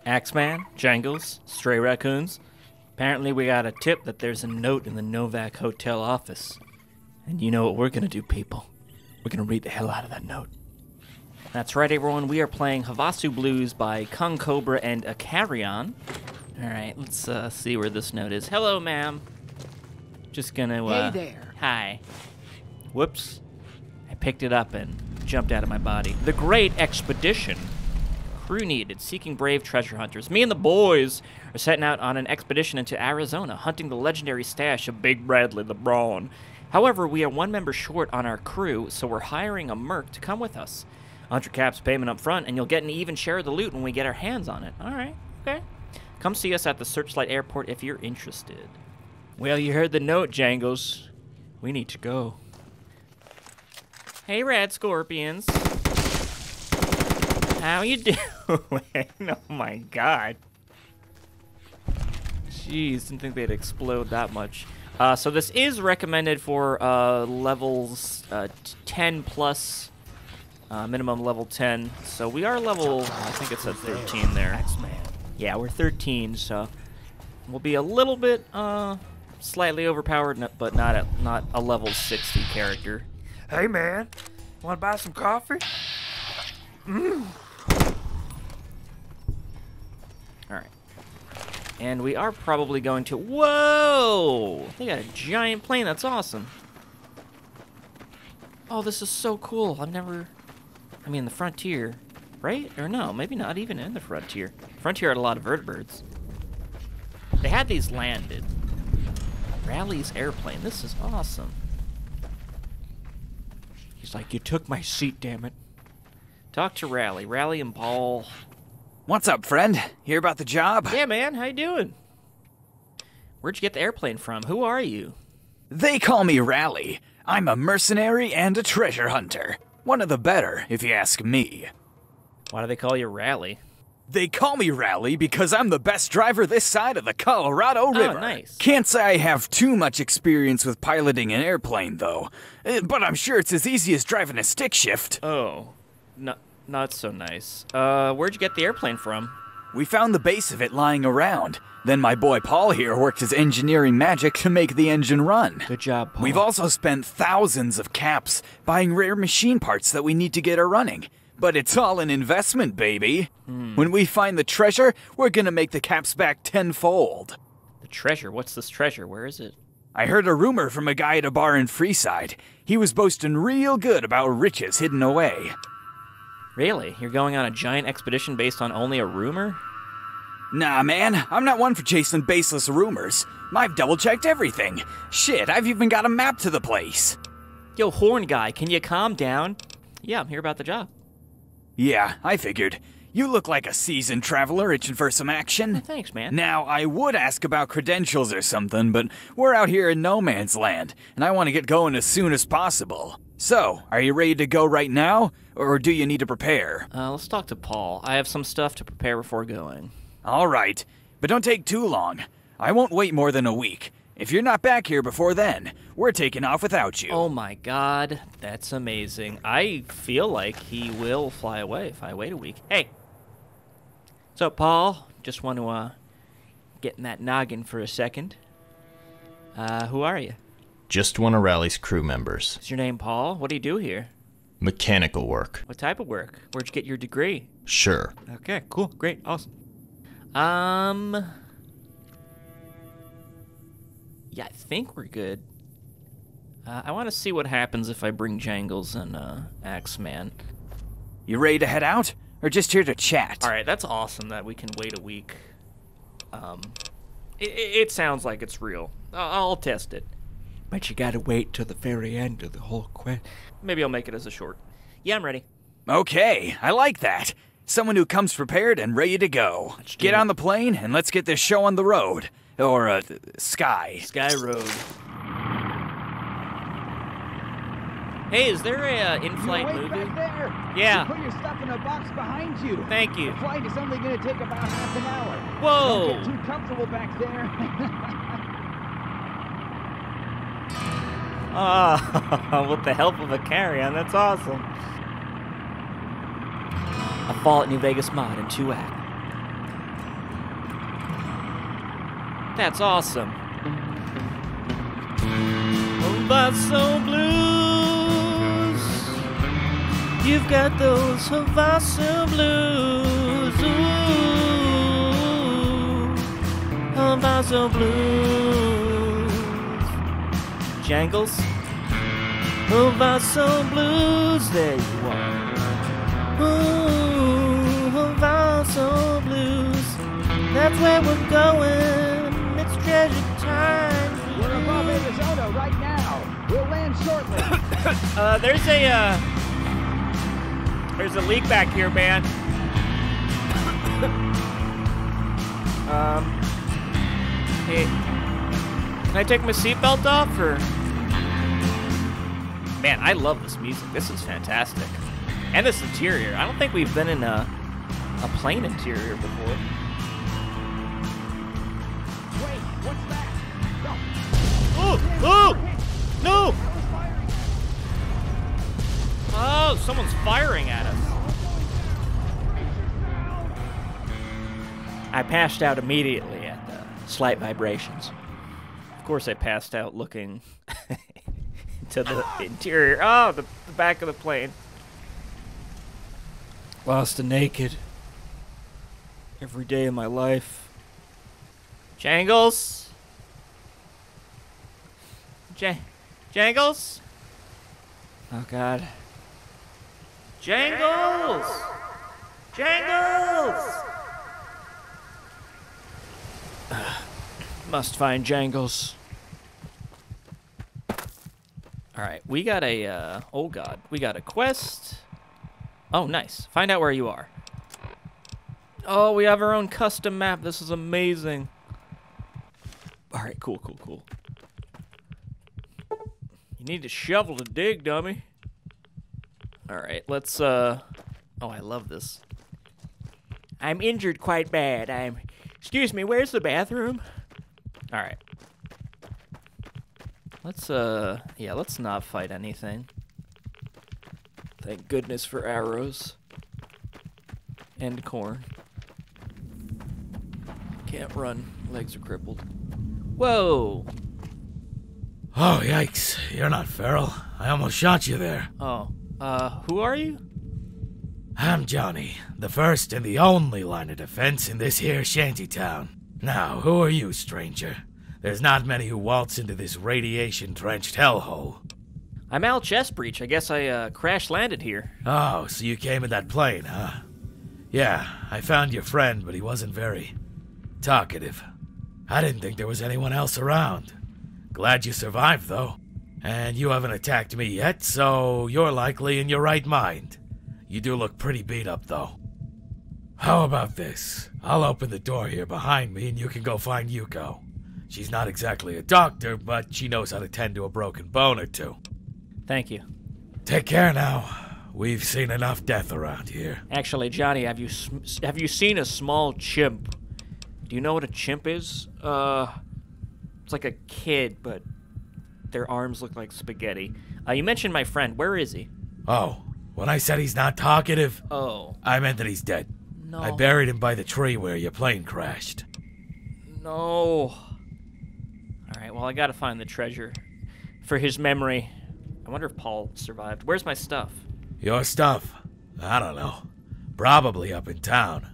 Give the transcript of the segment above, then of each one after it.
Axeman, Jangles, stray raccoons. Apparently we got a tip that there's a note in the Novak Hotel office. And you know what we're gonna do, people? We're gonna read the hell out of that note. That's right, everyone. We are playing Havasu Blues by Kungkobra and Akarion. Alright, let's see where this note is. Hello, ma'am. Just gonna, Hey there. Hi. Whoops. I picked it up and jumped out of my body. The Great Expedition. Crew needed, seeking brave treasure hunters. Me and the boys are setting out on an expedition into Arizona, hunting the legendary stash of Big Bradley the Brawn. However, we are one member short on our crew, so we're hiring a merc to come with us. 100 caps payment up front, and you'll get an even share of the loot when we get our hands on it. Alright, okay. Come see us at the Searchlight Airport if you're interested. Well, you heard the note, Jangles. We need to go. Hey, Rad Scorpions. How you doing? Oh my god. Jeez, didn't think they'd explode that much. So this is recommended for levels 10 plus, minimum level 10. So we are level, I think it's at 13 there. Yeah, we're 13, so we'll be a little bit slightly overpowered, but not a level 60 character. Hey man, wanna buy some coffee? Alright. And we are probably going to... Whoa! They got a giant plane. That's awesome. Oh, this is so cool. I've never... I mean, the Frontier, right? Or no, maybe not even in the Frontier. Frontier had a lot of vertibirds. They had these landed. Rally's airplane. This is awesome. He's like, you took my seat, damn it. Talk to Rally. Rally and Paul... What's up, friend? Hear about the job? Yeah, man. How you doing? Where'd you get the airplane from? Who are you? They call me Rally. I'm a mercenary and a treasure hunter. One of the better, if you ask me. Why do they call you Rally? They call me Rally because I'm the best driver this side of the Colorado River. Oh, nice. Can't say I have too much experience with piloting an airplane, though. But I'm sure it's as easy as driving a stick shift. Oh. Not so nice. Where'd you get the airplane from? We found the base of it lying around. Then my boy Paul here worked his engineering magic to make the engine run. Good job, Paul. We've also spent thousands of caps buying rare machine parts that we need to get her running. But it's all an investment, baby. When we find the treasure, we're gonna make the caps back tenfold. The treasure? What's this treasure? Where is it? I heard a rumor from a guy at a bar in Freeside. He was boasting real good about riches hidden away. Really? You're going on a giant expedition based on only a rumor? Nah, man, I'm not one for chasing baseless rumors. I've double-checked everything. Shit, I've even got a map to the place. Yo, horn guy, can you calm down? Yeah, I'm here about the job. Yeah, I figured. You look like a seasoned traveler itching for some action. Thanks, man. Now, I would ask about credentials or something, but we're out here in no man's land, and I want to get going as soon as possible. So, are you ready to go right now, or do you need to prepare? Let's talk to Paul. I have some stuff to prepare before going. All right, but don't take too long. I won't wait more than a week. If you're not back here before then, we're taking off without you. Oh my god, that's amazing. I feel like he will fly away if I wait a week. Hey. So, Paul, just want to, get in that noggin for a second. Who are you? Just one of Rally's crew members. Is your name Paul? What do you do here? Mechanical work. What type of work? Where'd you get your degree? Sure. Okay, cool, great, awesome. Yeah, I think we're good. I want to see what happens if I bring Jangles and, Axeman. You ready to head out, or just here to chat? Alright, that's awesome that we can wait a week. It sounds like it's real. I'll test it. But you gotta wait till the very end of the whole quest. Maybe I'll make it as a short. Yeah, I'm ready. Okay, I like that. Someone who comes prepared and ready to go. Get on the plane and let's get this show on the road. Or, sky. Sky Road. Hey, is there a in-flight movie? Back there. Yeah. You put your stuff in a box behind you. Thank you. The flight is only going to take about half an hour. Whoa. Don't get too comfortable back there. With the help of Akarion, that's awesome. A fall at New Vegas mod in 2 acts. That's awesome. Havasu blues. You've got those Havasu blues. Ooh, Havasu blues. Jangles. Havasu blues. There you are. Ooh, Havasu blues. That's where we're going. It's treasure time. We're above Arizona right now. We'll land shortly. There's a leak back here, man. Hey, can I take my seatbelt off, or? Man, I love this music. This is fantastic. And this interior. I don't think we've been in a plane interior before. Wait, what's that? Oh! Oh! No! Oh, someone's firing at us. I passed out immediately at the slight vibrations. Of course, I passed out looking to the interior. Oh, the back of the plane. Lost and naked. Every day of my life. Jangles? Jangles? Oh, God. Jangles! Jangles! Must find Jangles. Alright, we got a, oh God, we got a quest. Oh, nice. Find out where you are. Oh, we have our own custom map. This is amazing. Alright, cool. You need a shovel to dig, dummy. Alright, let's, oh, I love this. I'm injured quite bad. Excuse me, where's the bathroom? Alright. Let's not fight anything. Thank goodness for arrows. And corn. Can't run. Legs are crippled. Whoa! Oh, yikes. You're not feral. I almost shot you there. Oh, who are you? I'm Johnny, the first and the only line of defense in this here shantytown. Now, who are you, stranger? There's not many who waltz into this radiation-drenched hellhole. I'm Al Chestbreach. I guess I, crash-landed here. Oh, so you came in that plane, huh? Yeah, I found your friend, but he wasn't very talkative. I didn't think there was anyone else around. Glad you survived, though. And you haven't attacked me yet, so you're likely in your right mind. You do look pretty beat up, though. How about this? I'll open the door here behind me and you can go find Yuko. She's not exactly a doctor, but she knows how to tend to a broken bone or two. Thank you. Take care now. We've seen enough death around here. Actually, Johnny, have you seen a small chimp? Do you know what a chimp is? It's like a kid, but their arms look like spaghetti. You mentioned my friend. Where is he? Oh, when I said he's not talkative, oh, I meant that he's dead. No. I buried him by the tree where your plane crashed. No. Alright, well, I gotta find the treasure for his memory. I wonder if Paul survived. Where's my stuff? Your stuff? I don't know. Probably up in town.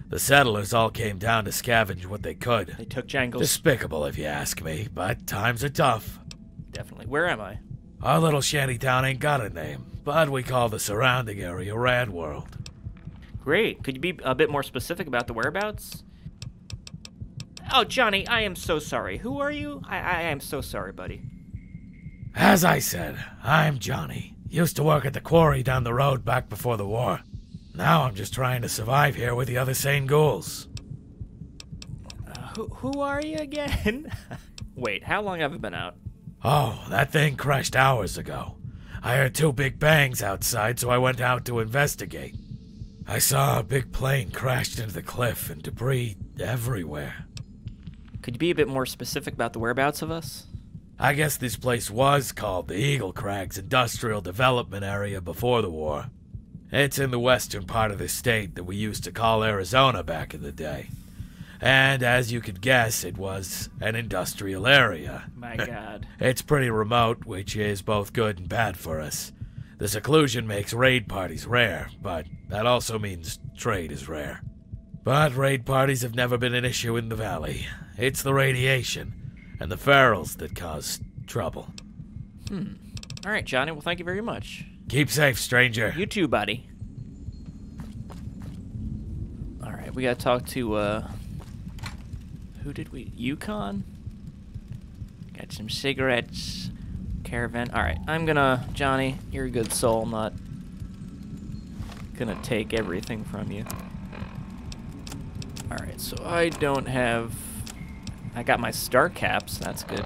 The settlers all came down to scavenge what they could. They took Jangles. Despicable, if you ask me, but times are tough. Definitely. Where am I? Our little shantytown ain't got a name, but we call the surrounding area Rad World. Great. Could you be a bit more specific about the whereabouts? Oh, Johnny, I am so sorry. Who are you? I am so sorry, buddy. As I said, I'm Johnny. Used to work at the quarry down the road back before the war. Now I'm just trying to survive here with the other sane ghouls. Who are you again? Wait, how long have I been out? Oh, that thing crashed hours ago. I heard 2 big bangs outside, so I went out to investigate. I saw a big plane crashed into the cliff and debris everywhere. Could you be a bit more specific about the whereabouts of us? I guess this place was called the Eagle Crags Industrial Development Area before the war. It's in the western part of the state that we used to call Arizona back in the day. And as you could guess, it was an industrial area. My God. It's pretty remote, which is both good and bad for us. The seclusion makes raid parties rare, but that also means trade is rare. But raid parties have never been an issue in the valley. It's the radiation and the ferals that cause trouble. All right, Johnny. Well, thank you very much. Keep safe, stranger. You too, buddy. All right, we gotta talk to, who did we... Yukon? Got some cigarettes. Caravan. All right, I'm gonna... Johnny, you're a good soul. I'm not gonna take everything from you. All right, so I don't have... I got my star caps. That's good.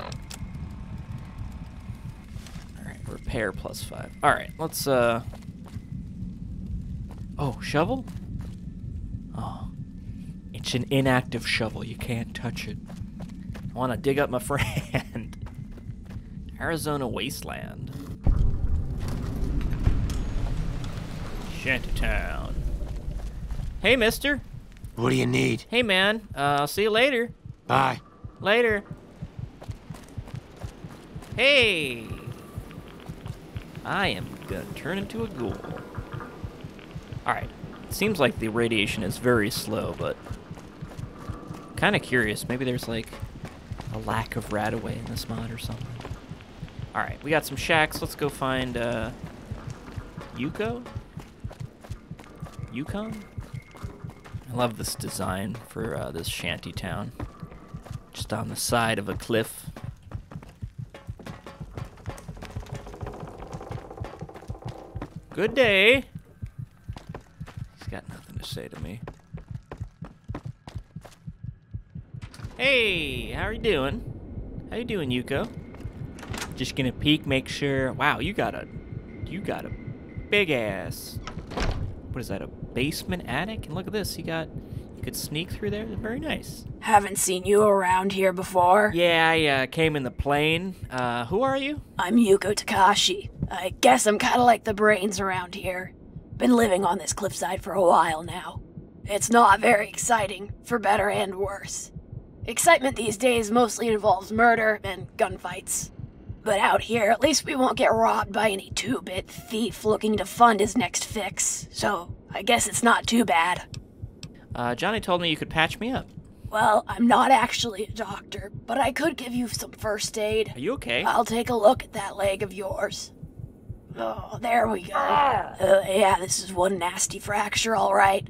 All right, repair +5. All right, let's, Oh, shovel? Oh, it's an inactive shovel. You can't touch it. I want to dig up my friend. Arizona wasteland. Shantytown. Hey, mister. What do you need? Hey, man. I'll see you later. Bye. Later. Hey. I am gonna turn into a ghoul. Alright. Seems like the radiation is very slow, but... kind of curious. Maybe there's, like, a lack of radaway in this mod or something. Alright, we got some shacks. Let's go find, Yukon? I love this design for, this shanty town. Just on the side of a cliff. Good day. He's got nothing to say to me. Hey, how are you doing? How you doing, Yuko? Just gonna peek, make sure. Wow, you got a big ass. What is that? A basement attic? And look at this. You could sneak through there. Very nice. Haven't seen you around here before. Yeah, I came in the plane. Who are you? I'm Yuko Takashi. I guess I'm kind of like the brains around here. Been living on this cliffside for a while now. It's not very exciting, for better and worse. Excitement these days mostly involves murder and gunfights. But out here, at least we won't get robbed by any two-bit thief looking to fund his next fix. So, I guess it's not too bad. Johnny told me you could patch me up. Well, I'm not actually a doctor, but I could give you some first aid. Are you okay? I'll take a look at that leg of yours. Oh, there we go. Yeah, this is one nasty fracture, all right.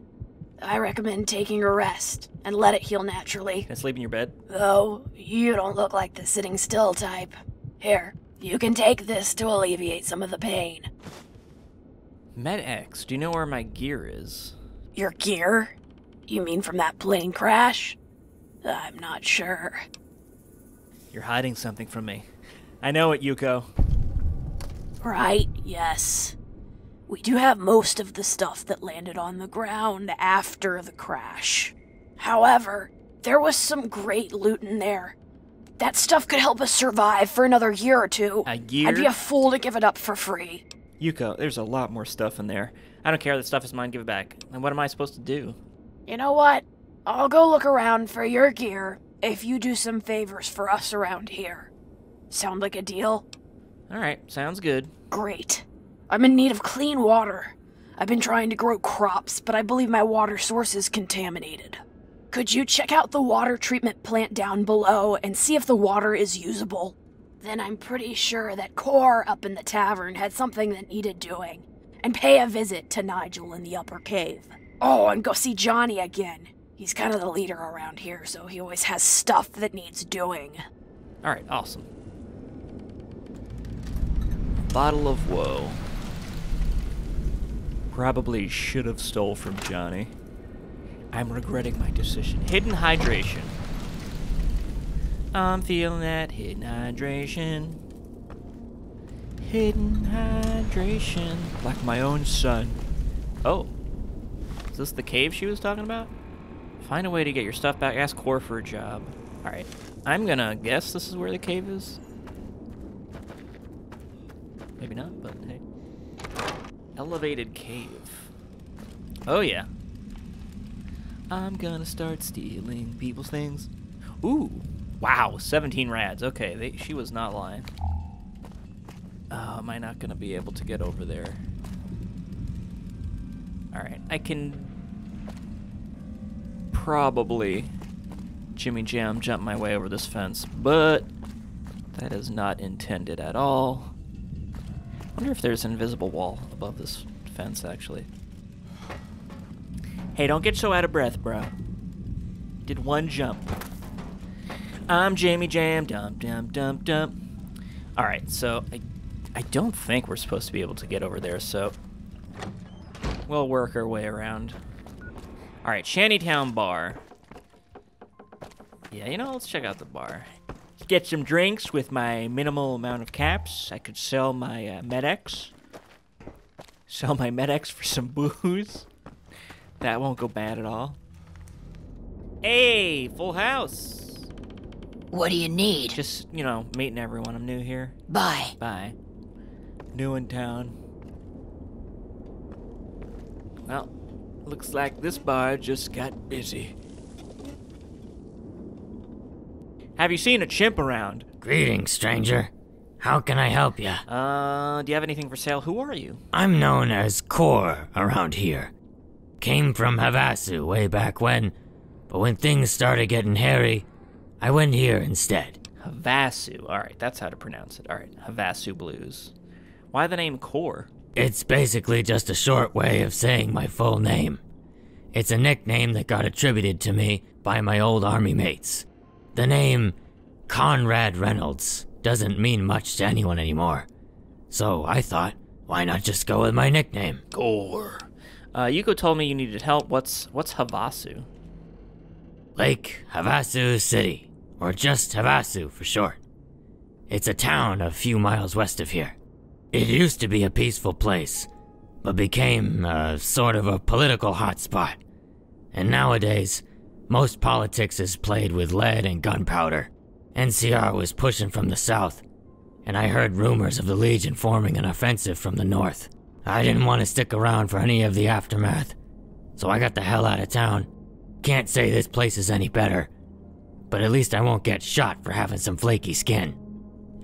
I recommend taking a rest and let it heal naturally. Can I sleep in your bed? Though, you don't look like the sitting still type. Here, you can take this to alleviate some of the pain. MedX, do you know where my gear is? Your gear? You mean from that plane crash? I'm not sure. You're hiding something from me. I know it, Yuko. Right, yes. We do have most of the stuff that landed on the ground after the crash. However, there was some great loot in there. That stuff could help us survive for another year or two. A year? I'd be a fool to give it up for free. Yuko, there's a lot more stuff in there. I don't care, that stuff is mine, give it back. And what am I supposed to do? You know what? I'll go look around for your gear if you do some favors for us around here. Sound like a deal? Alright, sounds good. Great. I'm in need of clean water. I've been trying to grow crops, but I believe my water source is contaminated. Could you check out the water treatment plant down below and see if the water is usable? Then I'm pretty sure that Core up in the tavern had something that needed doing. And pay a visit to Nigel in the upper cave. Oh, and go see Johnny again. He's kind of the leader around here, so he always has stuff that needs doing. Alright, awesome. Bottle of woe. Probably should have stole from Johnny. I'm regretting my decision. Hidden hydration. I'm feeling that hidden hydration. Hidden hydration. Like my own son. Oh. Is this the cave she was talking about? Find a way to get your stuff back. Ask Core for a job. Alright. I'm gonna guess this is where the cave is. Maybe not, but hey. Elevated cave. Oh yeah. I'm gonna start stealing people's things. Ooh, wow, 17 rads. Okay, she was not lying. Am I not gonna be able to get over there? Alright, I can probably Jimmy jump my way over this fence, but that is not intended at all. I wonder if there's an invisible wall above this fence, actually. Hey, don't get so out of breath, bro. Did one jump. I'm Jamie Jam, dump. Alright, so I don't think we're supposed to be able to get over there, so we'll work our way around. Alright, Shantytown Bar. Yeah, you know, let's check out the bar. Get some drinks with my minimal amount of caps. I could sell my Med-X. Sell my Med-X for some booze. That won't go bad at all. Hey, full house. What do you need? Just, you know, meeting everyone. I'm new here. Bye. Bye. New in town. Well, looks like this bar just got busy. Have you seen a chimp around? Greetings, stranger. How can I help ya? Do you have anything for sale? Who are you? I'm known as Core around here. Came from Havasu way back when, but when things started getting hairy, I went here instead. Havasu. Alright, that's how to pronounce it. Alright, Havasu Blues. Why the name Core? It's basically just a short way of saying my full name. It's a nickname that got attributed to me by my old army mates. The name Conrad Reynolds doesn't mean much to anyone anymore. So I thought, why not just go with my nickname? Core. Yuko told me you needed help. What's Havasu? Lake Havasu City, or just Havasu for short. It's a town a few miles west of here. It used to be a peaceful place, but became sort of a political hotspot. And nowadays, most politics is played with lead and gunpowder. NCR was pushing from the south, and I heard rumors of the Legion forming an offensive from the north. I didn't want to stick around for any of the aftermath, so I got the hell out of town. Can't say this place is any better, but at least I won't get shot for having some flaky skin.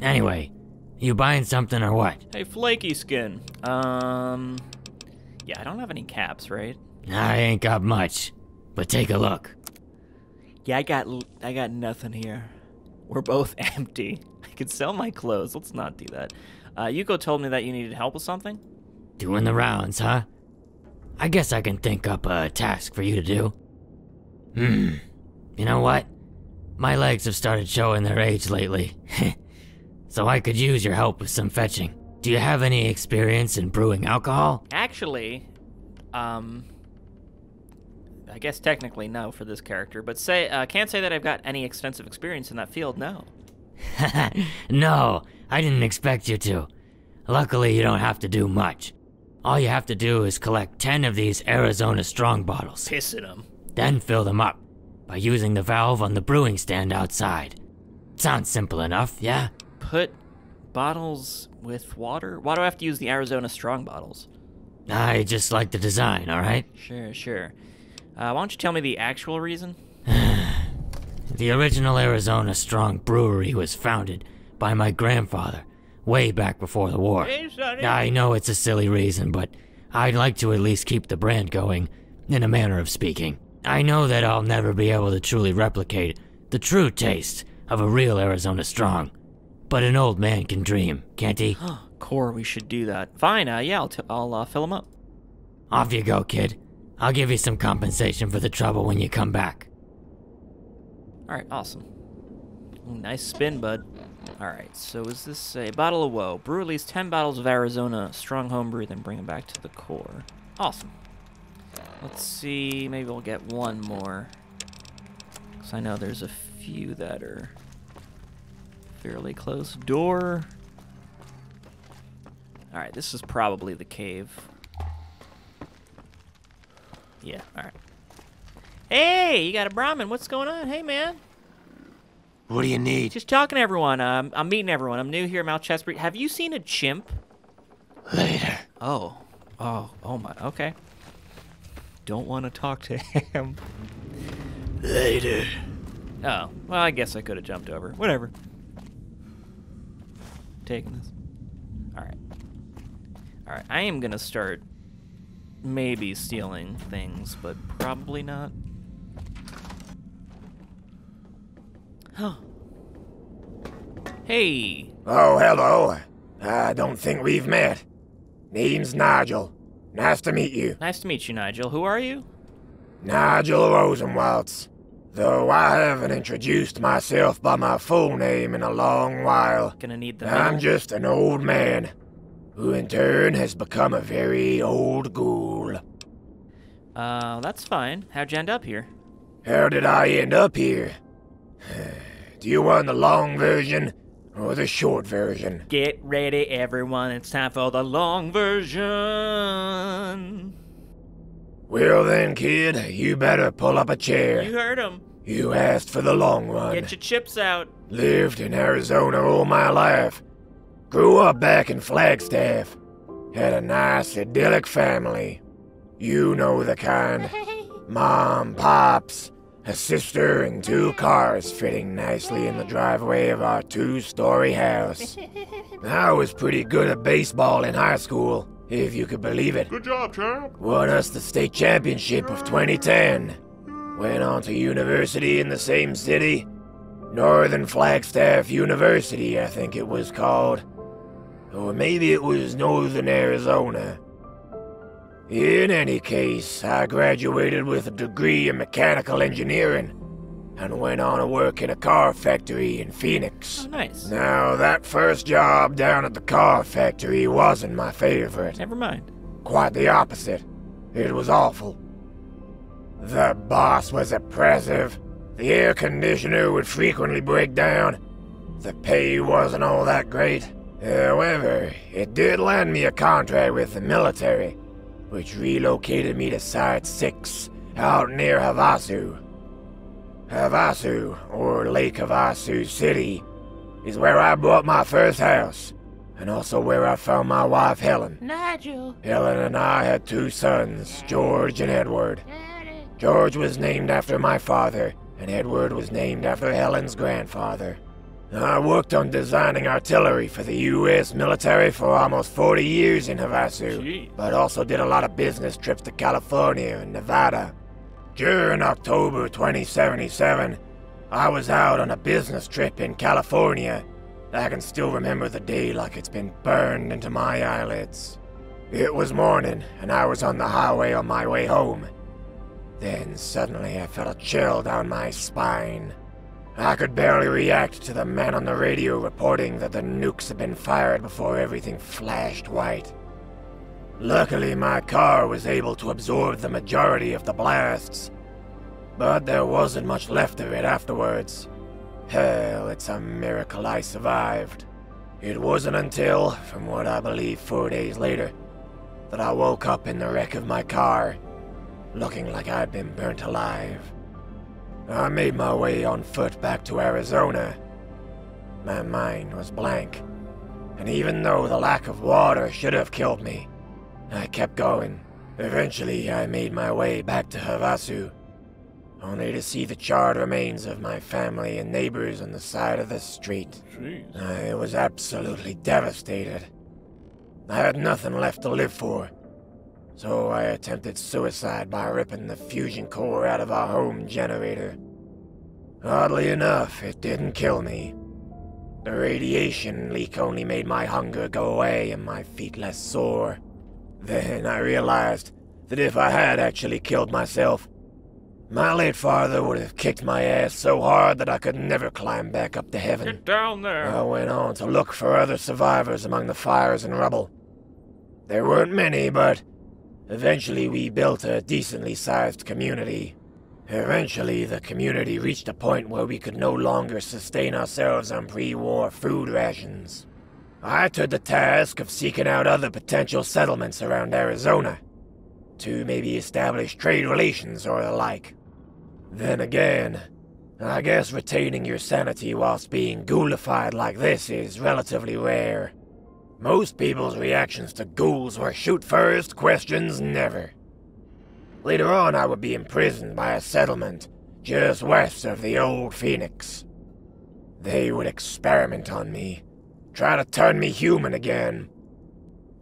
Anyway, you buying something or what? Hey, flaky skin. Yeah, I don't have any caps, right? I ain't got much, but take a look. Yeah, I got nothing here. We're both empty. I could sell my clothes. Let's not do that. Yuko told me that you needed help with something? Doing the rounds, huh? I guess I can think up a task for you to do. You know what? My legs have started showing their age lately. So I could use your help with some fetching. Do you have any experience in brewing alcohol? Actually, I guess technically no for this character, but can't say that I've got any extensive experience in that field, no. No, I didn't expect you to. Luckily, you don't have to do much. All you have to do is collect 10 of these Arizona Strong bottles. Pissing them. Then fill them up by using the valve on the brewing stand outside. Sounds simple enough, yeah? Put bottles with water? Why do I have to use the Arizona Strong bottles? I just like the design, alright? Sure. Why don't you tell me the actual reason? The original Arizona Strong Brewery was founded by my grandfather, way back before the war. Hey, sonny. I know it's a silly reason, but I'd like to at least keep the brand going, in a manner of speaking. I know that I'll never be able to truly replicate the true taste of a real Arizona Strong, but an old man can dream, can't he? Core, we should do that. Fine, yeah, I'll fill them up. Off you go, kid. I'll give you some compensation for the trouble when you come back. Alright, awesome. Ooh, nice spin, bud. Alright, so is this a bottle of woe? Brew at least 10 bottles of Arizona Strong Homebrew, then bring them back to the core. Awesome. Let's see, maybe we'll get one more. Because I know there's a few that are fairly close. Door. Alright, this is probably the cave. Yeah, alright. Hey, you got a Brahmin. What's going on? Hey, man. What do you need? Just talking to everyone. I'm meeting everyone. I'm new here, Mount Chesbury. Have you seen a chimp? Later. Oh my. Okay. Don't want to talk to him. Later. Oh, well, I guess I could have jumped over. Whatever. Taking this. Alright. Alright, I am gonna start maybe stealing things, but probably not. Hey! Oh, hello. I don't think we've met. Name's Nigel. Nice to meet you. Nice to meet you, Nigel. Who are you? Nigel Rosenwaltz. Though I haven't introduced myself by my full name in a long while. Gonna need the I'm middle. just an old man, who in turn has become a very old ghoul. That's fine. How'd you end up here? How did I end up here? Do you want the long version or the short version? Get ready, everyone. It's time for the long version. Well then, kid, you better pull up a chair. You heard him. You asked for the long one. Get your chips out. Lived in Arizona all my life. Grew up back in Flagstaff. Had a nice, idyllic family. You know the kind. Mom, pops, a sister, and 2 cars fitting nicely in the driveway of our 2-story house. I was pretty good at baseball in high school, if you could believe it. Good job, champ. Won us the state championship of 2010. Went on to university in the same city. Northern Flagstaff University, I think it was called. Or maybe it was Northern Arizona. In any case, I graduated with a degree in mechanical engineering and went on to work in a car factory in Phoenix. Oh, nice. Now, that first job down at the car factory wasn't my favorite. Never mind. Quite the opposite. It was awful. The boss was oppressive. The air conditioner would frequently break down. The pay wasn't all that great. However, it did land me a contract with the military, which relocated me to Site 6, out near Havasu. Havasu, or Lake Havasu City, is where I bought my first house, and also where I found my wife Helen. Nigel. Helen and I had 2 sons, George and Edward. George was named after my father, and Edward was named after Helen's grandfather. I worked on designing artillery for the U.S. military for almost 40 years in Havasu, Gee. but also did a lot of business trips to California and Nevada. During October 2077, I was out on a business trip in California. I can still remember the day like it's been burned into my eyelids. It was morning, and I was on the highway on my way home. Then suddenly I felt a chill down my spine. I could barely react to the man on the radio reporting that the nukes had been fired before everything flashed white. Luckily, my car was able to absorb the majority of the blasts, but there wasn't much left of it afterwards. Hell, it's a miracle I survived. It wasn't until, from what I believe 4 days later, that I woke up in the wreck of my car, looking like I'd been burnt alive. I made my way on foot back to Arizona. My mind was blank, and even though the lack of water should have killed me, I kept going. Eventually, I made my way back to Havasu, only to see the charred remains of my family and neighbors on the side of the street. Jeez. I was absolutely devastated. I had nothing left to live for, so I attempted suicide by ripping the fusion core out of our home generator. Oddly enough, it didn't kill me. The radiation leak only made my hunger go away and my feet less sore. Then I realized that if I had actually killed myself, my late father would have kicked my ass so hard that I could never climb back up to heaven. Get down there. I went on to look for other survivors among the fires and rubble. There weren't many, but eventually we built a decently sized community. Eventually, the community reached a point where we could no longer sustain ourselves on pre-war food rations. I took the task of seeking out other potential settlements around Arizona, to maybe establish trade relations or the like. Then again, I guess retaining your sanity whilst being ghoulified like this is relatively rare. Most people's reactions to ghouls were shoot first, questions never. Later on, I would be imprisoned by a settlement, just west of the old Phoenix. They would experiment on me, try to turn me human again.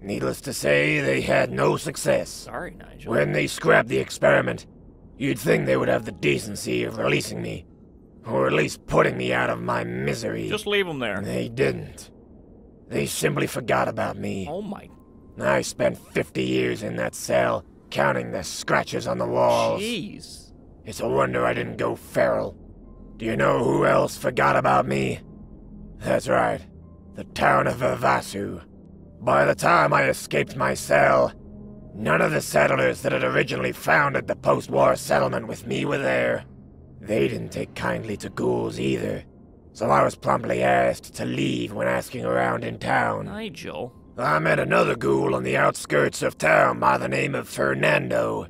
Needless to say, they had no success. Sorry, Nigel. When they scrapped the experiment, you'd think they would have the decency of releasing me, or at least putting me out of my misery. Just leave him there. They didn't. They simply forgot about me. Oh my. I spent 50 years in that cell, counting the scratches on the walls. Jeez. It's a wonder I didn't go feral. Do you know who else forgot about me? That's right, the town of Havasu. By the time I escaped my cell, none of the settlers that had originally founded the post-war settlement with me were there. They didn't take kindly to ghouls either, so I was promptly asked to leave when asking around in town. Nigel. I met another ghoul on the outskirts of town by the name of Fernando.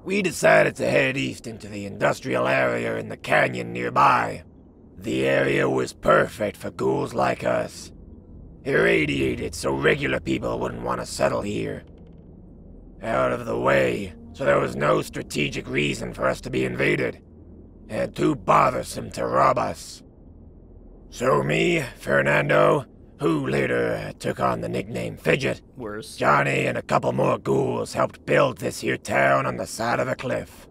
We decided to head east into the industrial area in the canyon nearby. The area was perfect for ghouls like us. Irradiated so regular people wouldn't want to settle here. Out of the way, so there was no strategic reason for us to be invaded, and too bothersome to rob us. So me, Fernando, who later took on the nickname Fidget, Worse. Johnny and a couple more ghouls helped build this here town on the side of a cliff.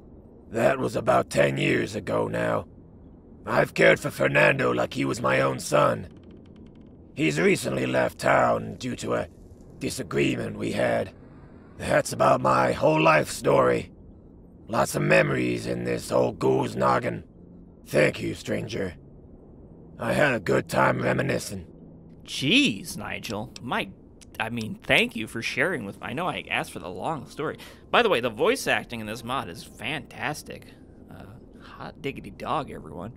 That was about 10 years ago now. I've cared for Fernando like he was my own son. He's recently left town due to a disagreement we had. That's about my whole life story. Lots of memories in this old ghoul's noggin. Thank you, stranger. I had a good time reminiscing. Jeez, Nigel. Thank you for sharing with me. I know I asked for the long story. By the way, the voice acting in this mod is fantastic. Hot diggity dog, everyone.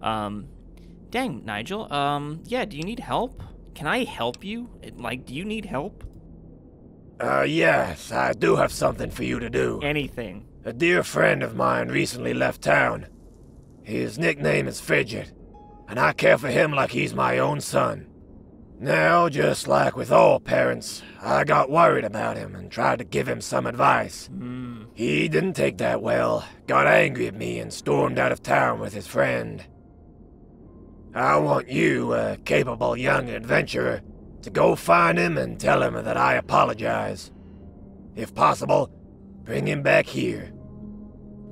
Dang, Nigel. Yeah, do you need help? Can I help you? Do you need help? Yes, I do have something for you to do. Anything. A dear friend of mine recently left town. His nickname is Fidget, and I care for him like he's my own son. Now, just like with all parents, I got worried about him and tried to give him some advice. He didn't take that well, got angry at me, and stormed out of town with his friend. I want you, a capable young adventurer, to go find him and tell him that I apologize. If possible, bring him back here.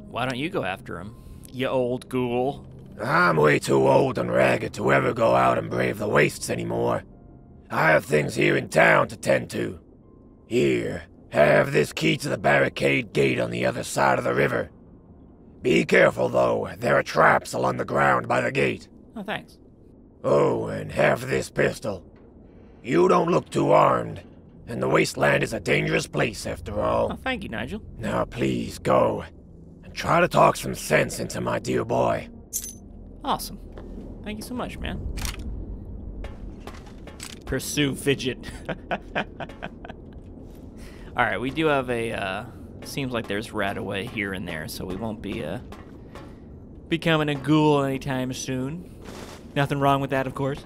Why don't you go after him, you old ghoul? I'm way too old and ragged to ever go out and brave the wastes anymore. I have things here in town to tend to. Here, have this key to the barricade gate on the other side of the river. Be careful, though. There are traps along the ground by the gate. Oh, thanks. Oh, and have this pistol. You don't look too armed, and the wasteland is a dangerous place after all. Oh, thank you, Nigel. Now please go, and try to talk some sense into my dear boy. Awesome. Thank you so much, man. Pursue Fidget. Alright, we do have a, seems like there's rat-away here and there, so we won't be, becoming a ghoul anytime soon. Nothing wrong with that, of course.